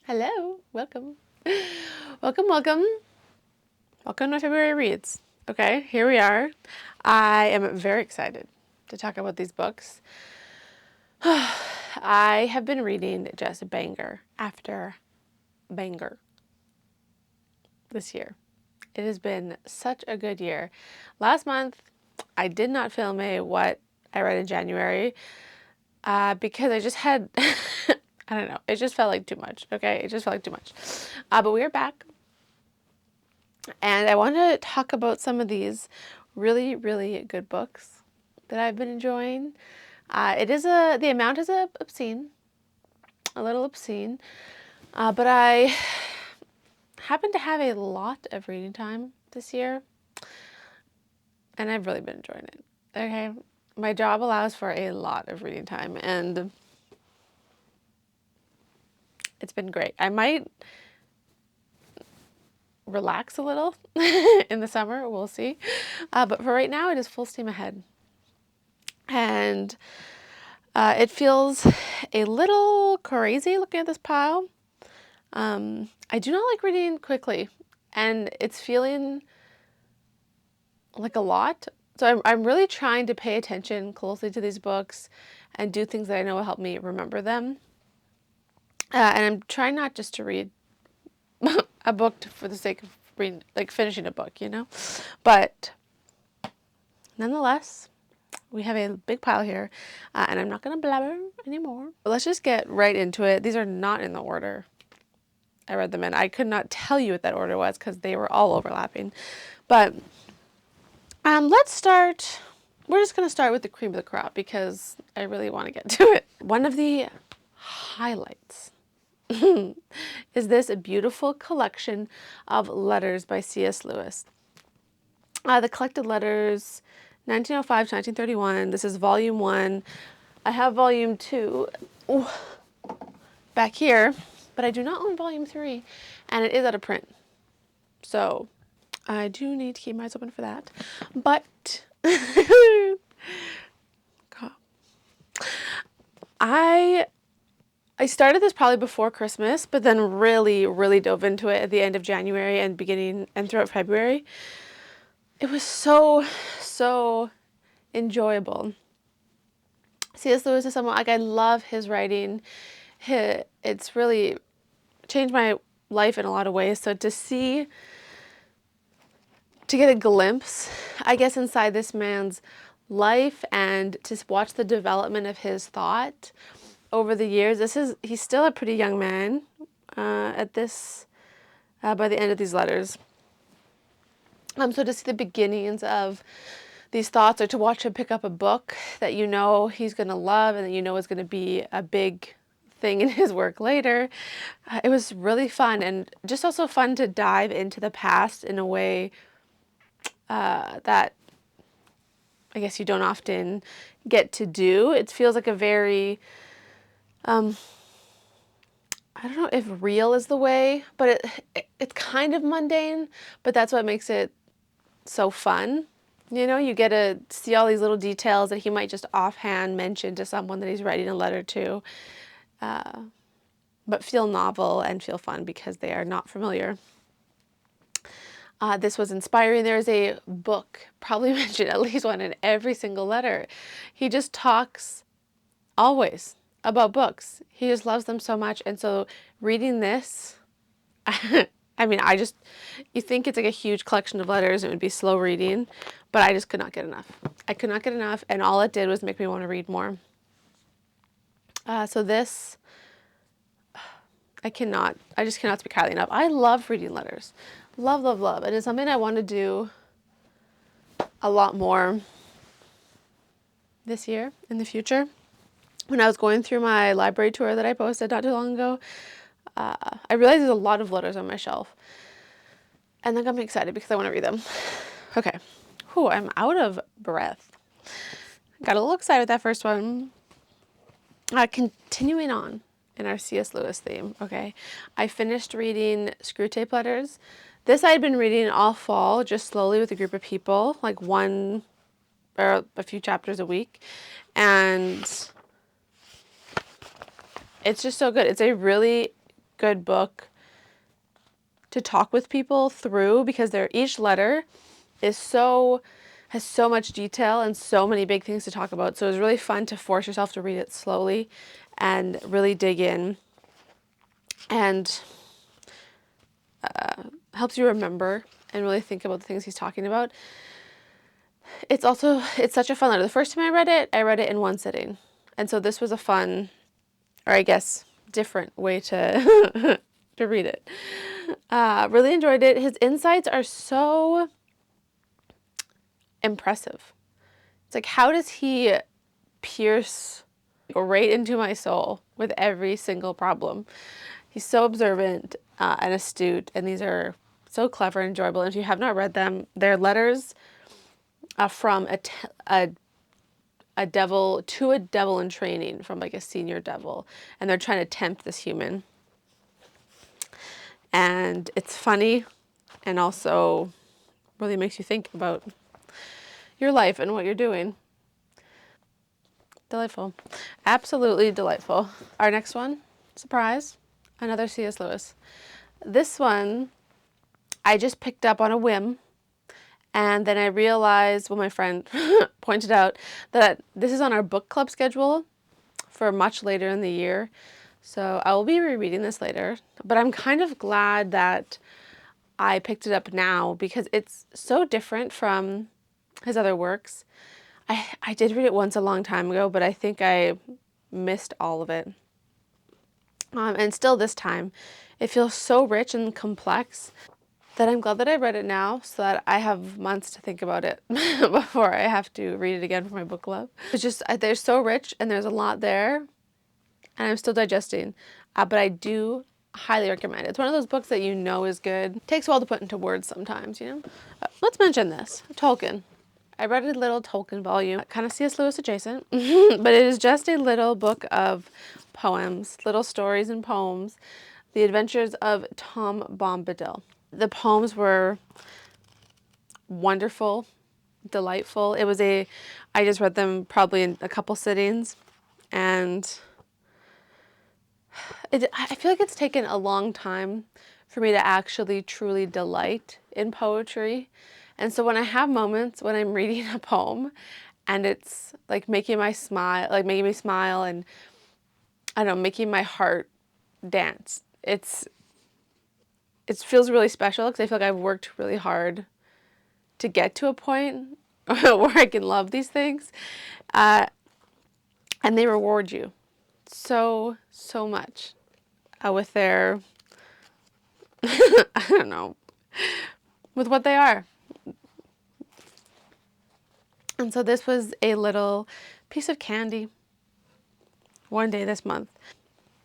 Hello, welcome. Welcome. Welcome to February Reads. Okay, here we are. I am very excited to talk about these books. I have been reading just banger after banger this year. It has been such a good year. Last month, I did not film what I read in January because I just had, I don't know, it just felt like too much, okay? It just felt like too much. But we are back. And I want to talk about some of these really, really good books that I've been enjoying. The amount is obscene, a little obscene, but I happen to have a lot of reading time this year, and I've really been enjoying it. Okay, my job allows for a lot of reading time, and it's been great. I might relax a little in the summer, we'll see. But for right now, it is full steam ahead. And it feels a little crazy looking at this pile. I do not like reading quickly, and it's feeling like a lot. So I'm really trying to pay attention closely to these books and do things that I know will help me remember them. And I'm trying not just to read a book for the sake of reading, like finishing a book, you know? But nonetheless, we have a big pile here, and I'm not going to blabber anymore. But let's just get right into it. These are not in the order I read them in. I could not tell you what that order was because they were all overlapping. But let's start. We're just going to start with the cream of the crop because I really want to get to it. One of the highlights is this beautiful collection of letters by C.S. Lewis. The collected letters, 1905 to 1931. This is volume 1. I have volume 2 back here, but I do not own volume 3, and it is out of print. So I do need to keep my eyes open for that. But I started this probably before Christmas, but then really dove into it at the end of January and beginning and throughout February. It was so enjoyable. C.S. Lewis is someone, like, I love his writing. It's really changed my life in a lot of ways. So to get a glimpse, I guess, inside this man's life and to watch the development of his thought over the years. He's still a pretty young man by the end of these letters. So to see the beginnings of these thoughts, or to watch him pick up a book that you know he's going to love and that you know is going to be a big thing in his work later, it was really fun, and just also fun to dive into the past in a way that I guess you don't often get to do. It feels like a very, I don't know if real is the way, but it's kind of mundane, but that's what makes it so fun. You know, you get to see all these little details that he might just offhand mention to someone that he's writing a letter to, but feel novel and feel fun because they are not familiar. This was inspiring. There's a book, probably mentioned at least one in every single letter. He just talks always about books. He just loves them so much. And so reading this, I mean, you think it's like a huge collection of letters, it would be slow reading, but I just could not get enough. I could not get enough, and all it did was make me want to read more. So this, I just cannot speak highly enough. I love reading letters. Love. And it's something I want to do a lot more this year, in the future. When I was going through my library tour that I posted not too long ago, I realized there's a lot of letters on my shelf. And that got me excited because I want to read them. Okay. I'm out of breath. Got a little excited with that first one. Continuing on in our C.S. Lewis theme, okay. I finished reading Screwtape letters. This I had been reading all fall, just slowly with a group of people, like one or a few chapters a week. And it's just so good. It's a really good book to talk with people through, because each letter has so much detail and so many big things to talk about. So it was really fun to force yourself to read it slowly and really dig in, and helps you remember and really think about the things he's talking about. It's such a fun letter. The first time I read it in one sitting. And so this was a fun, or I guess different way to to read it. Really enjoyed it. His insights are so impressive. It's like, how does he pierce right into my soul with every single problem? He's so observant and astute, and these are so clever and enjoyable. And if you have not read them, they're letters from a devil to a devil in training, from like a senior devil, and they're trying to tempt this human. And it's funny, and also really makes you think about your life and what you're doing. Delightful. Absolutely delightful. Our next one, surprise, another C.S. Lewis. This one I just picked up on a whim, and then I realized, well, my friend pointed out that this is on our book club schedule for much later in the year. So I will be rereading this later, but I'm kind of glad that I picked it up now, because it's so different from his other works. I did read it once a long time ago, but I think I missed all of it. And still this time, it feels so rich and complex that I'm glad that I read it now, so that I have months to think about it before I have to read it again for my book club. It's just, they're so rich and there's a lot there, and I'm still digesting, but I do highly recommend it. It's one of those books that you know is good. It takes a while to put into words sometimes, you know? Let's mention this, Tolkien. I read a little Tolkien volume, kind of C.S. Lewis adjacent, but it is just a little book of poems, little stories and poems, The Adventures of Tom Bombadil. The poems were wonderful, delightful. I just read them probably in a couple sittings, and I feel like it's taken a long time for me to actually truly delight in poetry. And so when I have moments when I'm reading a poem and it's like making me smile, and I don't know, making my heart dance, it feels really special, because I feel like I've worked really hard to get to a point where I can love these things. And they reward you so much with their, I don't know, with what they are. And so this was a little piece of candy one day this month.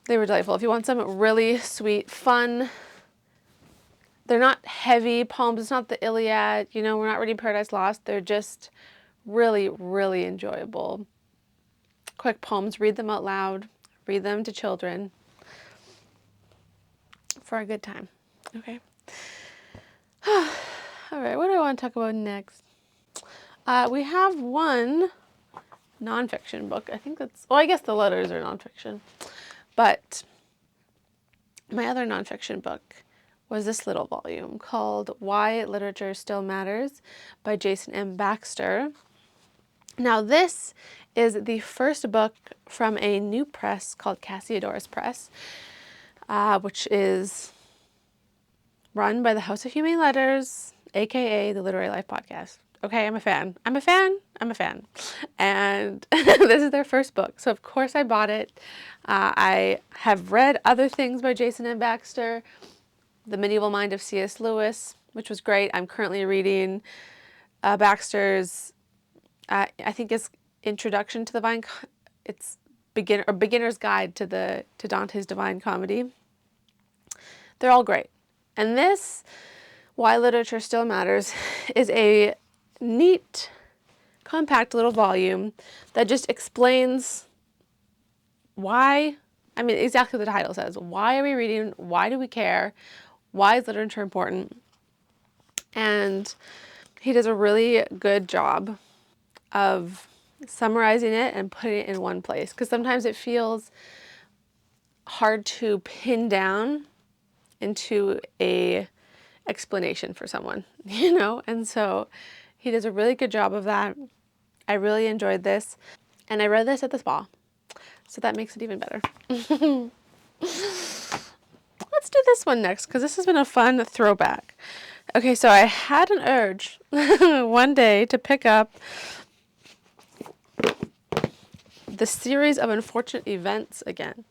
They were delightful. If you want some really sweet, fun, they're not heavy poems. It's not the Iliad. You know, we're not reading Paradise Lost. They're just really, really enjoyable. Quick poems. Read them out loud. Read them to children for a good time. Okay. All right. What do I want to talk about next? We have one nonfiction book. I think I guess the letters are nonfiction. But my other nonfiction book was this little volume called Why Literature Still Matters by Jason M. Baxter. Now, this is the first book from a new press called Cassiodorus Press, which is run by the House of Humane Letters, aka the Literary Life Podcast. Okay, I'm a fan. And this is their first book. So of course I bought it. I have read other things by Jason M. Baxter, The Medieval Mind of C.S. Lewis, which was great. I'm currently reading Baxter's, I think it's Introduction to the it's Beginner's Guide to Dante's Divine Comedy. They're all great. And this, Why Literature Still Matters, is a neat, compact little volume that just explains why, exactly what the title says. Why are we reading? Why do we care? Why is literature important? And he does a really good job of summarizing it and putting it in one place, because sometimes it feels hard to pin down into a explanation for someone, And so he does a really good job of that. I really enjoyed this. And I read this at the spa, so that makes it even better. Let's do this one next, because this has been a fun throwback. Okay, so I had an urge one day to pick up the series of unfortunate events again.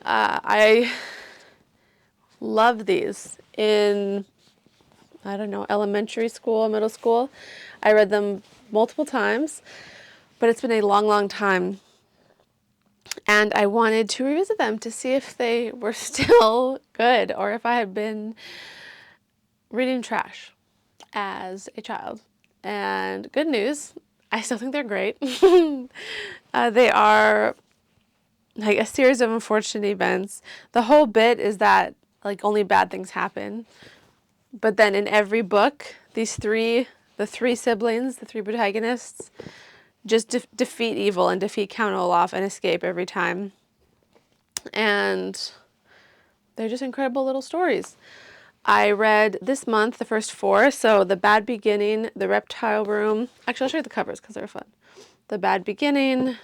I love these in, I don't know, elementary school, middle school. I read them multiple times, but it's been a long, long time. And I wanted to revisit them to see if they were still good or if I had been reading trash as a child. And good news, I still think they're great. They are like a series of unfortunate events. The whole bit is that like only bad things happen. But then in every book, the three siblings, the three protagonists, just defeat evil and defeat Count Olaf and escape every time. And they're just incredible little stories. I read this month the first 4, so The Bad Beginning, The Reptile Room. Actually, I'll show you the covers because they're fun. The Bad Beginning,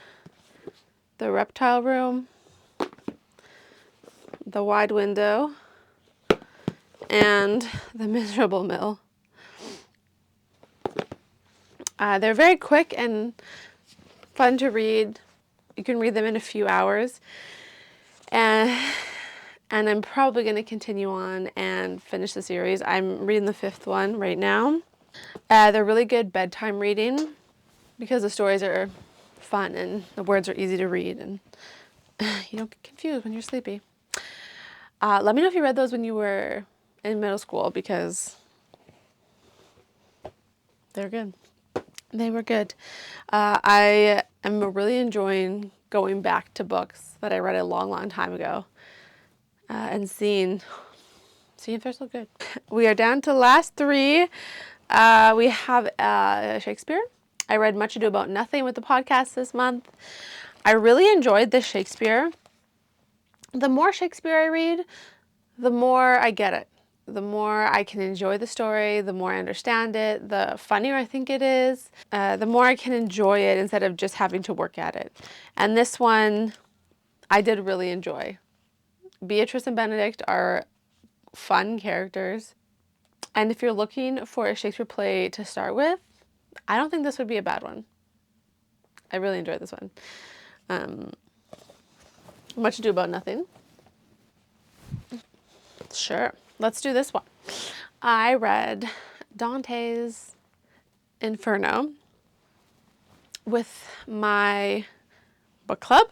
The Reptile Room, The Wide Window, and The Miserable Mill. They're very quick and fun to read. You can read them in a few hours. And I'm probably going to continue on and finish the series. I'm reading the 5th one right now. They're really good bedtime reading because the stories are fun and the words are easy to read and you don't get confused when you're sleepy. Let me know if you read those when you were in middle school because they're good. They were good. I am really enjoying going back to books that I read a long, long time ago and seeing if they're still good. We are down to the last 3. We have Shakespeare. I read Much Ado About Nothing with the podcast this month. I really enjoyed this Shakespeare. The more Shakespeare I read, the more I get it. The more I can enjoy the story, the more I understand it, the funnier I think it is, the more I can enjoy it instead of just having to work at it. And this one, I did really enjoy. Beatrice and Benedict are fun characters. And if you're looking for a Shakespeare play to start with, I don't think this would be a bad one. I really enjoyed this one. Much Ado About Nothing. Sure, let's do this one. I read Dante's Inferno with my book club.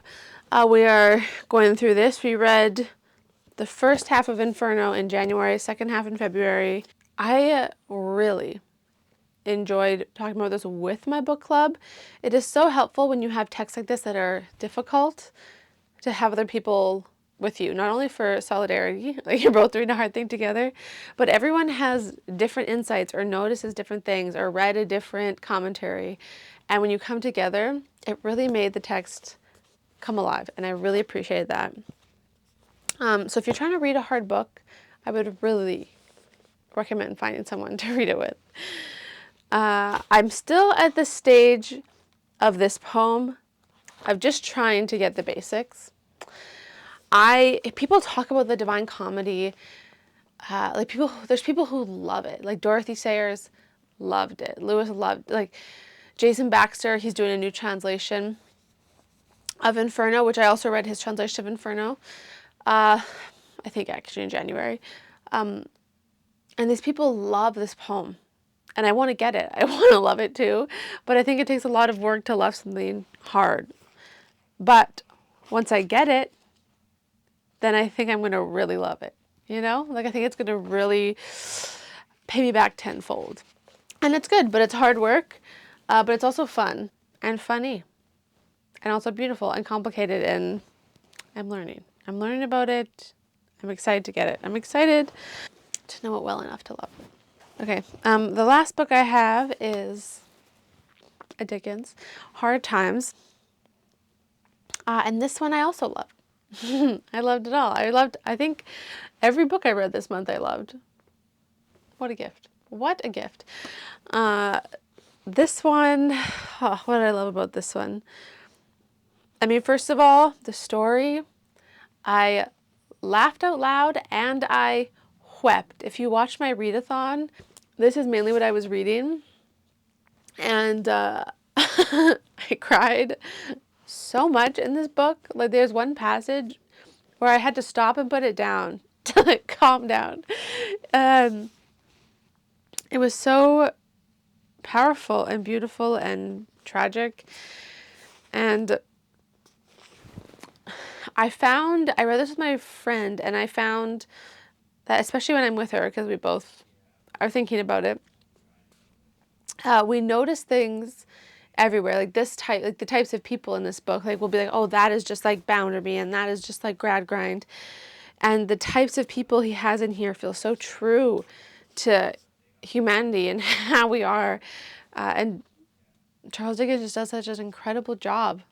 We are going through this. We read the first half of Inferno in January, second half in February. I really enjoyed talking about this with my book club. It is so helpful when you have texts like this that are difficult to have other people with you, not only for solidarity, like you're both doing a hard thing together, but everyone has different insights or notices different things or read a different commentary. And when you come together, it really made the text come alive, and I really appreciated that. So if you're trying to read a hard book, I would really recommend finding someone to read it with. I'm still at the stage of this poem of just trying to get the basics. If people talk about the Divine Comedy, there's people who love it. Like Dorothy Sayers loved it. Lewis loved, like Jason Baxter, he's doing a new translation of Inferno, which I also read his translation of Inferno. I think actually in January. And these people love this poem. And I want to get it. I want to love it too. But I think it takes a lot of work to love something hard. But once I get it, then I think I'm going to really love it. Like I think it's going to really pay me back tenfold. And it's good, but it's hard work. But it's also fun and funny. And also beautiful and complicated. And I'm learning. I'm learning about it. I'm excited to get it. I'm excited to know it well enough to love it. Okay, the last book I have is a Dickens, Hard Times. And this one I also love. I loved it all. I think every book I read this month I loved. What a gift. What a gift. This one, oh, what did I love about this one? I mean, first of all, the story, I laughed out loud and I wept. If you watch my readathon, this is mainly what I was reading. And I cried so much in this book. Like, there's one passage where I had to stop and put it down to like calm down. It was so powerful and beautiful and tragic. And I read this with my friend, and I found that, especially when I'm with her, because we both are thinking about it, we notice things everywhere, like like the types of people in this book. Like, we'll be like, oh, that is just like Bounderby, and that is just like Grad Grind. And the types of people he has in here feel so true to humanity and how we are. And Charles Dickens just does such an incredible job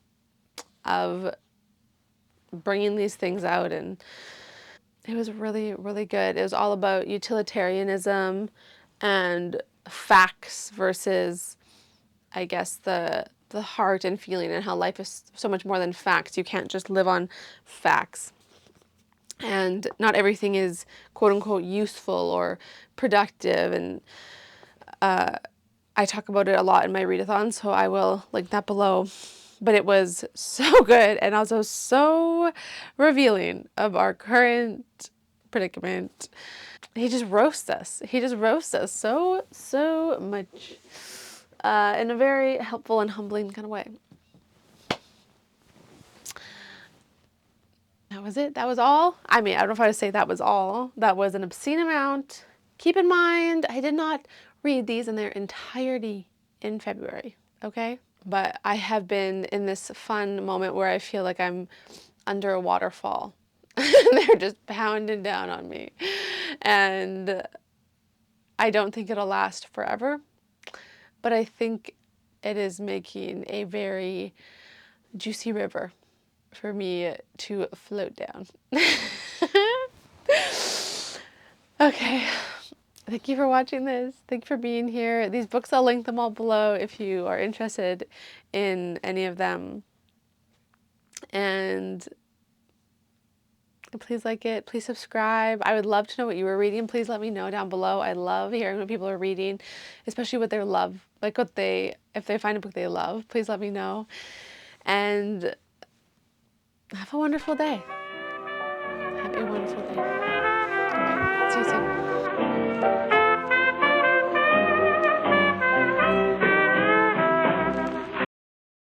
of bringing these things out, and it was really, really good. It was all about utilitarianism and facts versus, I guess, the heart and feeling, and how life is so much more than facts. You can't just live on facts. And not everything is quote unquote useful or productive. And I talk about it a lot in my readathon, so I will link that below. But it was so good, and also so revealing of our current predicament. He just roasts us. He just roasts us so, so much in a very helpful and humbling kind of way. That was it. That was all. I mean, I don't know if I would say that was all. That was an obscene amount. Keep in mind, I did not read these in their entirety in February, okay? But I have been in this fun moment where I feel like I'm under a waterfall. They're just pounding down on me. And I don't think it'll last forever, but I think it is making a very juicy river for me to float down. Okay. Thank you for watching this. Thank you for being here. These books, I'll link them all below if you are interested in any of them. And please like it. Please subscribe. I would love to know what you were reading. Please let me know down below. I love hearing what people are reading, especially what their love, like if they find a book they love, please let me know. And have a wonderful day. Have a wonderful day.